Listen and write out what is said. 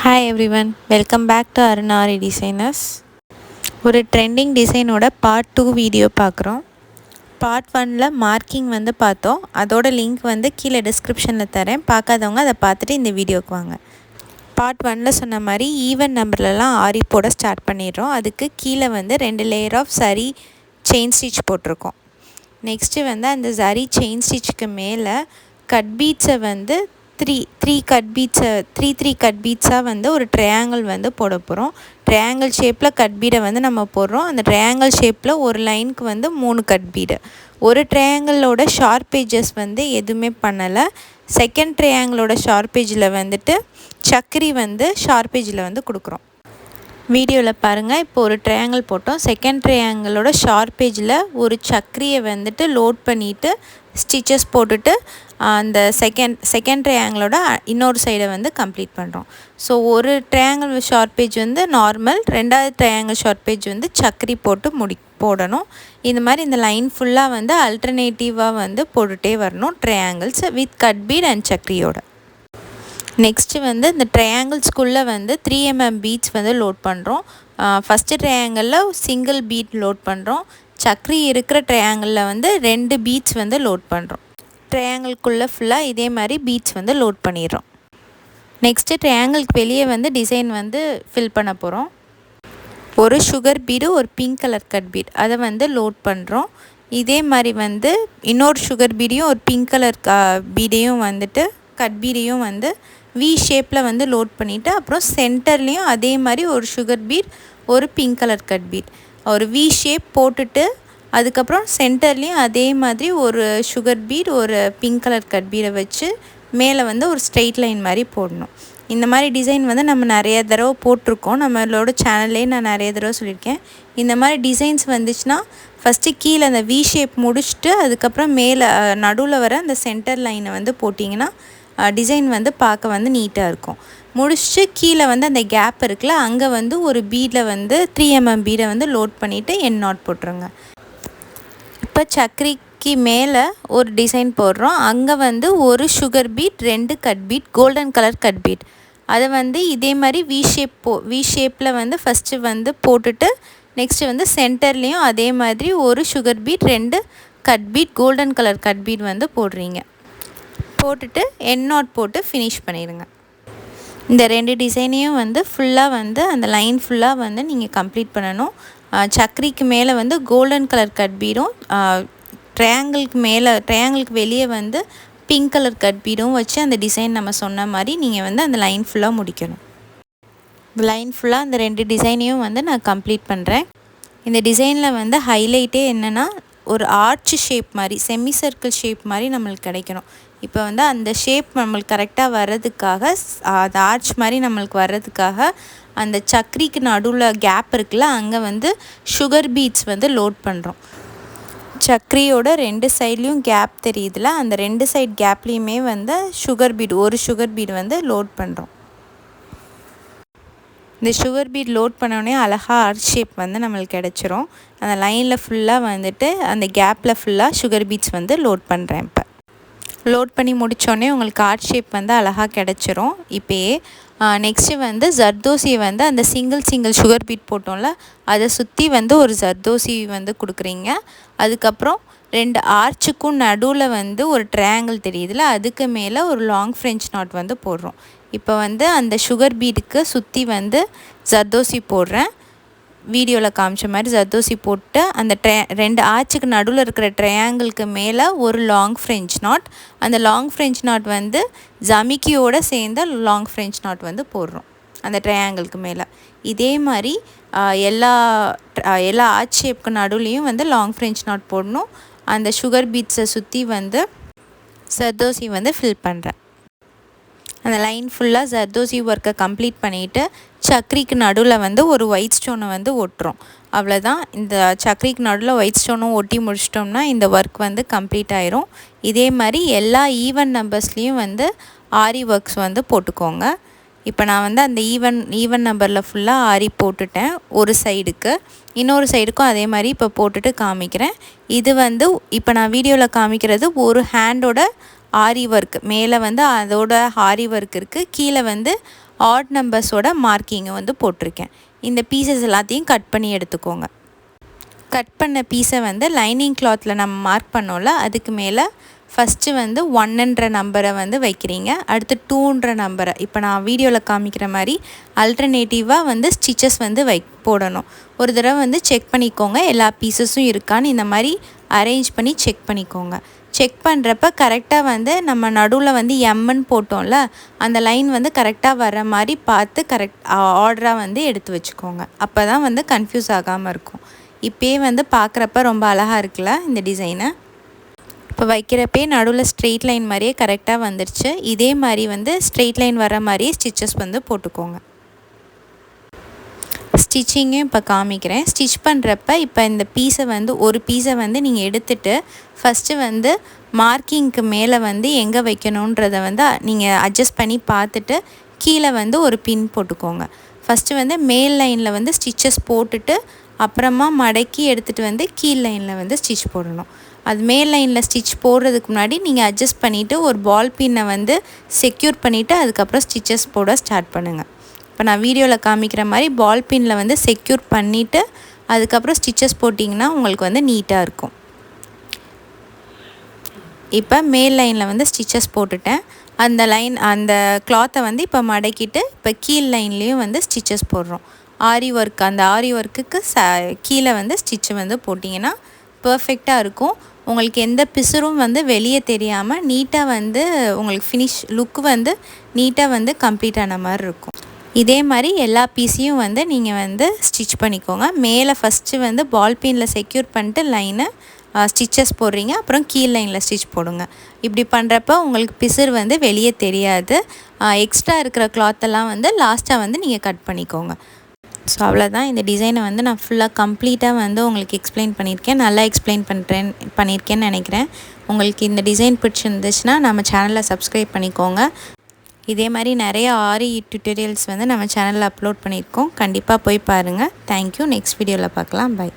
Hi everyone, welcome back to ARUNA designers. ஒரு trending டிசைனோட part 2 video பார்க்குறோம். Part 1ல marking வந்து பார்த்தோம். அதோட லிங்க் வந்து கீழே டிஸ்கிரிப்ஷனில் தரேன். பார்க்காதவங்க அதை பார்த்துட்டு இந்த வீடியோக்கு வாங்க. பார்ட் 1ல சொன்ன மாதிரி ஈவன் நம்பர்லலாம் ஆரி போட ஸ்டார்ட் பண்ணிடுறோம். அதுக்கு கீழே வந்து 2 லேயர் ஆஃப் சரி செயின் ஸ்டிச் போட்டிருக்கோம். நெக்ஸ்ட்டு வந்து அந்த சரி செயின் ஸ்டிச்சுக்கு மேலே கட் பீட்ஸை வந்து த்ரீ கட் பீட்ஸாக வந்து ஒரு ட்ரையாங்கிள் வந்து போட போகிறோம். ட்ரையாங்கிள் ஷேப்பில் கட் பீடை வந்து நம்ம போடுறோம். அந்த ட்ரையாங்கிள் ஷேப்பில் ஒரு லைனுக்கு வந்து 3 கட் பீடு. ஒரு ட்ரையாங்கிளோட ஷார்ப் எட்ஜஸ் வந்து எதுவுமே பண்ணலை. செகண்ட் ட்ரையாங்கிளோட ஷார்ப் எட்ஜில் வந்துட்டு சக்கரி வந்து ஷார்ப் எட்ஜில் வந்து கொடுக்குறோம். வீடியோவில் பாருங்கள். இப்போ ஒரு ட்ரையாங்கிள் போட்டோம். செகண்ட் ட்ரையாங்கிளோட ஷார்ப் எட்ஜில் ஒரு சக்கரியை வந்துட்டு லோட் பண்ணிவிட்டு ஸ்டிச்சஸ் போட்டுட்டு அந்த செகண்ட் ட்ரையாங்கிளோட இன்னொரு சைடை வந்து கம்ப்ளீட் பண்ணுறோம். ஸோ ஒரு ட்ரையாங்கிள் ஷார்ப் எட்ஜ் வந்து நார்மல், ரெண்டாவது ட்ரையாங்கிள் ஷார்ப் எட்ஜ் வந்து சக்கரி போட்டு போடணும். இந்த மாதிரி இந்த லைன் ஃபுல்லாக வந்து அல்டர்னேட்டிவாக வந்து போட்டுகிட்டே வரணும் triangles with cut beads and சக்கரியோட. நெக்ஸ்ட்டு வந்து இந்த ட்ரையாங்கிள்ஸ்குள்ளே வந்து 3 mm பீட்ஸ் வந்து லோட் பண்ணுறோம். ஃபஸ்ட்டு ட்ரையாங்கிளில் சிங்கிள் பீட் லோட் பண்ணுறோம். சக்கரி இருக்கிற ட்ரையாங்கிளில் வந்து 2 பீட்ஸ் வந்து லோட் பண்ணுறோம். ட்ரையாங்கிள்குள்ளே ஃபுல்லாக இதே மாதிரி பீட்ஸ் வந்து லோட் பண்ணிடுறோம். நெக்ஸ்ட்டு ட்ரையாங்கிளுக்கு வெளியே வந்து டிசைன் வந்து ஃபில் பண்ண போகிறோம். ஒரு சுகர் பீடு, ஒரு பிங்க் கலர் கட் பீட் அதை வந்து லோட் பண்ணுறோம். இதே மாதிரி வந்து இன்னொரு சுகர் பீடையும் ஒரு பிங்க் கலர் பீடையும் வந்துட்டு கட் பீடையும் வந்து வி ஷேப்பில் வந்து லோட் பண்ணிவிட்டு அப்புறம் சென்டர்லேயும் அதே மாதிரி ஒரு சுகர் பீட், ஒரு பிங்க் கலர் கட் பீட், ஒரு வி ஷேப் போட்டுட்டு அதுக்கப்புறம் சென்டர்லேயும் அதே மாதிரி ஒரு சுகர் பீட், ஒரு பிங்க் கலர் கட் பீடை வச்சு மேலே வந்து ஒரு ஸ்ட்ரெயிட் லைன் மாதிரி போடணும். இந்த மாதிரி டிசைன் வந்து நம்ம நிறைய தடவை போட்டிருக்கோம். நம்மளோட சேனல்லே நான் நிறைய தடவை சொல்லியிருக்கேன். இந்த மாதிரி டிசைன்ஸ் வந்துச்சுன்னா ஃபஸ்ட்டு கீழே அந்த வி ஷேப் முடிச்சுட்டு அதுக்கப்புறம் மேலே நடுவில் வர அந்த சென்டர் லைனை வந்து போட்டிங்கன்னா டிசைன் வந்து பார்க்க வந்து நீட்டாக இருக்கும். முடிச்சுட்டு கீழே வந்து அந்த கேப் இருக்குல்ல, அங்கே வந்து ஒரு பீடில் வந்து 3 mm பீடை வந்து லோட் பண்ணிவிட்டு எண்ட் நாட் போட்டுருங்க. இப்போ சக்கரிக்கு மேலே ஒரு டிசைன் போடுறோம். அங்கே வந்து ஒரு sugar beat, 2 cut beat, golden colour cut beat அதை வந்து இதே மாதிரி வி ஷேப்பில் வந்து ஃபஸ்ட்டு வந்து போட்டுட்டு நெக்ஸ்ட்டு வந்து சென்டர்லேயும் அதே மாதிரி ஒரு sugar beat, 2 cut beat, golden colour cut beat வந்து போடுறீங்க. போட்டுட்டு எண்ட் நாட் போட்டு ஃபினிஷ் பண்ணிடுங்க. இந்த 2 டிசைனையும் வந்து ஃபுல்லாக வந்து அந்த லைன் ஃபுல்லாக வந்து நீங்கள் கம்ப்ளீட் பண்ணணும். சக்கரிக்கு மேலே வந்து கோல்டன் கலர் கட் பீடும், ட்ரையாங்கிளுக்கு வெளியே வந்து பிங்க் கலர் கட் பீடும் வச்சு அந்த டிசைன் நம்ம சொன்ன மாதிரி நீங்கள் வந்து அந்த லைன் ஃபுல்லாக முடிக்கணும். லைன் ஃபுல்லாக அந்த 2 டிசைனையும் வந்து நான் கம்ப்ளீட் பண்ணுறேன். இந்த டிசைனில் வந்து ஹைலைட்டே என்னென்னா ஒரு ஆர்ச் ஷேப் மாதிரி, செமி சர்க்கிள் ஷேப் மாதிரி நம்மளுக்கு கிடைக்கணும். இப்போ வந்து அந்த ஷேப் நம்மளுக்கு கரெக்டாக வர்றதுக்காக, அது ஆர்ச் மாதிரி நம்மளுக்கு வர்றதுக்காக அந்த சக்கரிக்கு நடுவில் கேப் இருக்குல்ல, அங்கே வந்து சுகர் பீட்ஸ் வந்து லோட் பண்ணுறோம். சக்கரியோட 2 சைட்லேயும் கேப் தெரியுதுல, அந்த 2 சைட் கேப்லேயுமே வந்து ஒரு சுகர் பீடு வந்து லோட் பண்ணுறோம். இந்த சுகர் பீட் லோட் பண்ணோடனே அழகாக ஆர்ச் ஷேப் வந்து நம்மளுக்கு கிடச்சிரும். அந்த லைனில் ஃபுல்லாக வந்துட்டு அந்த கேப்பில் ஃபுல்லாக சுகர் பீட்ஸ் வந்து லோட் பண்ணுறேன். இப்போ லோட் பண்ணி முடித்தோடனே உங்களுக்கு ஆர்ச் ஷேப் வந்து அழகாக கிடச்சிரும். இப்போயே நெக்ஸ்ட்டு வந்து ஜர்தோசியை வந்து அந்த சிங்கிள் சுகர் பீட் போட்டோம்ல, அதை சுற்றி வந்து ஒரு ஜர்தோசி வந்து கொடுக்குறீங்க. அதுக்கப்புறம் 2 ஆர்ச்சுக்கும் நடுவில் வந்து ஒரு ட்ரையாங்கிள் தெரியுதுல, அதுக்கு மேலே ஒரு லாங் ஃப்ரெஞ்ச் நாட் வந்து போடுறோம். இப்போ வந்து அந்த சுகர் பீடுக்கு சுற்றி வந்து ஜர்தோசி போடுறேன். வீடியோவில் காமிச்ச மாதிரி ஜர்தோசி போட்டு அந்த 2 ஆர்ச்சுக்கு நடுவில் இருக்கிற ட்ரையாங்கிளுக்கு மேலே ஒரு லாங் ஃப்ரெஞ்ச் நாட், அந்த லாங் ஃப்ரெஞ்ச் நாட் வந்து ஜமிக்கியோடு சேர்ந்த லாங் ஃப்ரெஞ்ச் நாட் வந்து போடுறோம் அந்த ட்ரையாங்கிளுக்கு மேலே. இதே மாதிரி எல்லா ஆர்ச் ஷேப்புக்கு நடுவுலையும் வந்து லாங் ஃப்ரெஞ்ச் நாட் போடணும். அந்த சுகர் பீட்ஸை சுற்றி வந்து ஜர்தோசி வந்து ஃபில் பண்ணுறேன். அந்த லைன் ஃபுல்லாக ஜர்தோசி ஒர்க்கை கம்ப்ளீட் பண்ணிவிட்டு சக்கரிக்கு நடுவில் வந்து ஒரு ஒயிட் ஸ்டோனை வந்து ஒட்டுறோம். அவ்வளோதான். இந்த சக்கரிக்கு நடுவில் ஒயிட் ஸ்டோனும் ஒட்டி முடிச்சிட்டோம்னா இந்த ஒர்க் வந்து கம்ப்ளீட் ஆயிரும். இதே மாதிரி எல்லா ஈவன் நம்பர்ஸ்லேயும் வந்து ஆரி ஒர்க்ஸ் வந்து போட்டுக்கோங்க. இப்போ நான் வந்து அந்த ஈவன் நம்பரில் ஃபுல்லாக ஆரி போட்டுட்டேன். ஒரு சைடுக்கு, இன்னொரு சைடுக்கும் அதே மாதிரி இப்போ போட்டுட்டு காமிக்கிறேன். இது வந்து இப்போ நான் வீடியோவில் காமிக்கிறது ஒரு ஹேண்டோட ஆரி ஒர்க். மேலே வந்து அதோட ஆரி ஒர்க் இருக்குது, கீழே வந்து ஆட் நம்பர்ஸோட மார்க்கிங்கை வந்து போட்டிருக்கேன். இந்த பீசஸ் எல்லாத்தையும் கட் பண்ணி எடுத்துக்கோங்க. கட் பண்ண பீஸை வந்து லைனிங் கிளாத்தில் நம்ம மார்க் பண்ணோம்ல, அதுக்கு மேலே ஃபஸ்ட்டு வந்து 1ன்ற நம்பரை வந்து வைக்கிறீங்க. அடுத்து 2ன்ற நம்பரை இப்போ நான் வீடியோவில் காமிக்கிற மாதிரி அல்டர்னேட்டிவாக வந்து ஸ்டிச்சஸ் வந்து போடணும். ஒரு தடவை வந்து செக் பண்ணிக்கோங்க எல்லா பீசஸும் இருக்கான்னு. இந்த மாதிரி அரேஞ்ச் பண்ணி செக் பண்ணிக்கோங்க. செக் பண்ணுறப்ப கரெக்டாக வந்து நம்ம நடுவில் வந்து எம்ன்னு போட்டோம்ல, அந்த லைன் வந்து கரெக்டாக வர மாதிரி பார்த்து ஆர்டராக வந்து எடுத்து வச்சுக்கோங்க. அப்போ தான் வந்து கன்ஃபியூஸ் ஆகாமல் இருக்கும். இப்போயே வந்து பார்க்குறப்ப ரொம்ப அழகாக இருக்குல்ல இந்த டிசைனு. இப்போ வைக்கிறப்பே நடுவில் ஸ்ட்ரெயிட் லைன் மாதிரியே கரெக்டாக வந்துருச்சு. இதே மாதிரி வந்து ஸ்ட்ரெயிட் லைன் வர மாதிரியே ஸ்டிச்சஸ் வந்து போட்டுக்கோங்க. ஸ்டிச்சிங்கும் இப்போ காமிக்கிறேன். ஸ்டிச் பண்ணுறப்ப இப்போ இந்த பீஸை வந்து ஒரு பீஸை வந்து நீங்கள் எடுத்துகிட்டு ஃபஸ்ட்டு வந்து மார்க்கிங்க்கு மேலே வந்து எங்கே வைக்கணுன்றதை வந்து நீங்கள் அட்ஜஸ்ட் பண்ணி பார்த்துட்டு கீழே வந்து ஒரு பின் போட்டுக்கோங்க. ஃபஸ்ட்டு வந்து மேல் லைனில் வந்து ஸ்டிச்சஸ் போட்டுட்டு அப்புறமா மடக்கி எடுத்துகிட்டு வந்து கீழ் லைனில் வந்து ஸ்டிச் போடணும். அது மேல் லைனில் ஸ்டிச் போடுறதுக்கு முன்னாடி நீங்கள் அட்ஜஸ்ட் பண்ணிவிட்டு ஒரு பால் பின்னை வந்து செக்யூர் பண்ணிவிட்டு அதுக்கப்புறம் ஸ்டிச்சஸ் போட ஸ்டார்ட் பண்ணுங்கள். இப்போ நான் வீடியோவில் காமிக்கிற மாதிரி பால் பின்னில் வந்து செக்யூர் பண்ணிவிட்டு அதுக்கப்புறம் ஸ்டிச்சஸ் போட்டிங்கன்னா உங்களுக்கு வந்து நீட்டாக இருக்கும். இப்போ மேல் லைனில் வந்து ஸ்டிச்சஸ் போட்டுட்டேன். அந்த கிளாத்தை வந்து இப்போ மடக்கிட்டு இப்போ கீழ் லைன்லேயும் வந்து ஸ்டிச்சஸ் போடுறோம். ஆரி ஒர்க், அந்த ஆரி ஒர்க்குக்கு கீழே வந்து ஸ்டிச்சு வந்து போட்டிங்கன்னா பர்ஃபெக்டாக இருக்கும். உங்களுக்கு எந்த பிசுரும் வந்து வெளியே தெரியாமல் நீட்டாக வந்து உங்களுக்கு ஃபினிஷ் லுக்கு வந்து நீட்டாக வந்து கம்ப்ளீட் ஆன மாதிரி இருக்கும். இதே மாதிரி எல்லா பீஸையும் வந்து நீங்கள் வந்து ஸ்டிச் பண்ணிக்கோங்க. மேலே ஃபஸ்ட்டு வந்து பால் பின்னில் செக்யூர் பண்ணிட்டு லைனை ஸ்டிச்சஸ் போடுறீங்க, அப்புறம் கீழ் லைனில் ஸ்டிச் போடுங்க. இப்படி பண்ணுறப்ப உங்களுக்கு பிசுறு வந்து வெளியே தெரியாது. எக்ஸ்ட்ரா இருக்கிற கிளாத்தெல்லாம் வந்து லாஸ்ட்டாக வந்து நீங்கள் கட் பண்ணிக்கோங்க. ஸோ அவ்வளோதான். இந்த டிசைனை வந்து நான் ஃபுல்லாக கம்ப்ளீட்டாக வந்து உங்களுக்கு எக்ஸ்பிளைன் பண்ணியிருக்கேன். நல்லா எக்ஸ்பிளைன் பண்ணியிருக்கேன்னு நினைக்கிறேன். உங்களுக்கு இந்த டிசைன் பிடிச்சிருந்துச்சுன்னா நம்ம சேனலை சப்ஸ்கிரைப் பண்ணிக்கோங்க. இதே மாதிரி நிறைய ஆரி டியூட்டோரியல்ஸ் வந்து நம்ம சேனலில் அப்லோட் பண்ணியிருக்கோம். கண்டிப்பாக போய் பாருங்கள். தேங்க்யூ. நெக்ஸ்ட் வீடியோவில் பார்க்கலாம். பை.